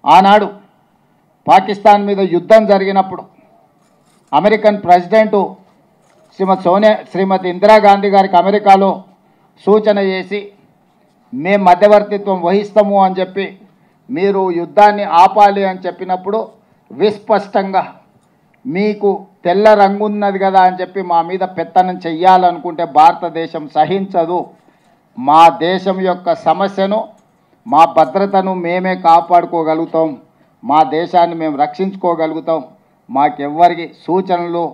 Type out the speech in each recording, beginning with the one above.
ఆనాడు పాకిస్తాన్ మీద యుద్ధం జరిగినప్పుడు అమెరికన్ ప్రెసిడెంట్ శ్రీమతి ఇందిరాగాంధీ గారికి అమెరికాలో సూచన చేసి మేము మధ్యవర్తిత్వం వహిస్తాము అని చెప్పి మీరు యుద్ధాన్ని ఆపాలి అని చెప్పినప్పుడు విస్పష్టంగా మీకు తెల్ల రంగు ఉన్నది కదా అని చెప్పి మా మీద పెత్తనం చెయ్యాలనుకుంటే భారతదేశం సహించదు, మా దేశం యొక్క సమస్యను మా భద్రతను మేమే కాపాడుకోగలుగుతాం, మా దేశాన్ని మేము రక్షించుకోగలుగుతాం, మాకెవ్వరికి సూచనలు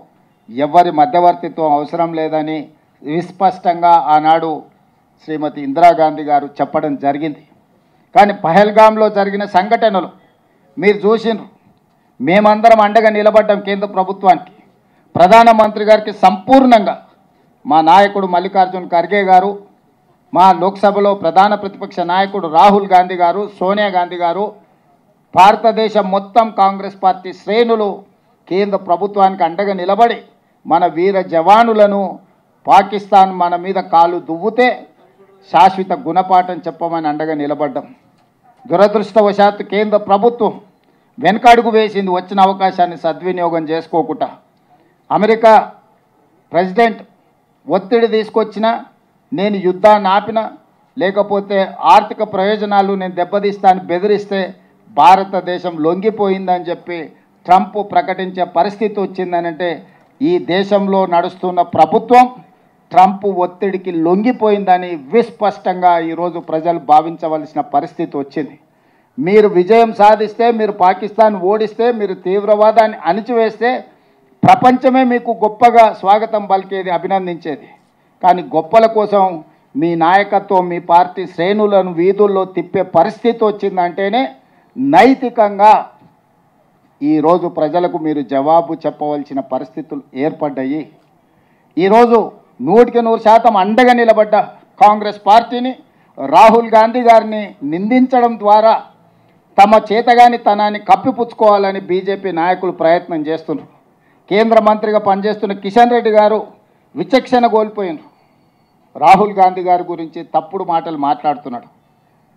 ఎవరి మధ్యవర్తిత్వం అవసరం లేదని విస్పష్టంగా ఆనాడు శ్రీమతి ఇందిరాగాంధీ గారు చెప్పడం జరిగింది. కానీ పహల్గామ్లో జరిగిన సంఘటనలు మీరు చూసినారు. మేమందరం అండగా నిలబడ్డాం కేంద్ర ప్రభుత్వానికి, ప్రధానమంత్రి గారికి సంపూర్ణంగా. మా నాయకుడు మల్లికార్జున్ ఖర్గే గారు, మా లోక్సభలో ప్రధాన ప్రతిపక్ష నాయకుడు రాహుల్ గాంధీ గారు, సోనియా గాంధీ గారు, భారతదేశం మొత్తం కాంగ్రెస్ పార్టీ శ్రేణులు కేంద్ర ప్రభుత్వానికి అండగా నిలబడి మన వీర జవానులను పాకిస్తాన్ మన మీద కాలు దువ్వుతే శాశ్వత గుణపాఠం చెప్పమని అండగా నిలబడ్డాం. దురదృష్టవశాత్తు కేంద్ర ప్రభుత్వం వెనకడుగు వేసింది, వచ్చిన అవకాశాన్ని సద్వినియోగం చేసుకోకుండా. అమెరికా ప్రెసిడెంట్ ఒత్తిడి తీసుకొచ్చినా, నేను యుద్ధాన్ని ఆపిన, లేకపోతే ఆర్థిక ప్రయోజనాలు నేను దెబ్బతీస్తాను బెదిరిస్తే భారతదేశం లొంగిపోయిందని చెప్పి ట్రంప్ ప్రకటించే పరిస్థితి వచ్చిందనంటే ఈ దేశంలో నడుస్తున్న ప్రభుత్వం ట్రంప్ ఒత్తిడికి లొంగిపోయిందని విస్పష్టంగా ఈరోజు ప్రజలు భావించవలసిన పరిస్థితి వచ్చింది. మీరు విజయం సాధిస్తే, మీరు పాకిస్తాన్ ఓడిస్తే, మీరు తీవ్రవాదాన్ని అణిచివేస్తే ప్రపంచమే మీకు గొప్పగా స్వాగతం పలికేది, అభినందించేది. కానీ గొప్పల కోసం మీ నాయకత్వం, మీ పార్టీ శ్రేణులను వీధుల్లో తిప్పే పరిస్థితి వచ్చిందంటేనే నైతికంగా ఈరోజు ప్రజలకు మీరు జవాబు చెప్పవలసిన పరిస్థితులు ఏర్పడ్డాయి. ఈరోజు 100% అండగా నిలబడ్డ కాంగ్రెస్ పార్టీని రాహుల్ గాంధీ గారిని నిందించడం ద్వారా తమ చేతగానితనాన్ని కప్పిపుచ్చుకోవాలని బీజేపీ నాయకులు ప్రయత్నం చేస్తున్నారు. కేంద్ర మంత్రిగా పనిచేస్తున్న కిషన్ రెడ్డి గారు విచక్షణ కోల్పోయినారు. రాహుల్ గాంధీ గారి గురించి తప్పుడు మాటలు మాట్లాడుతున్నాడు.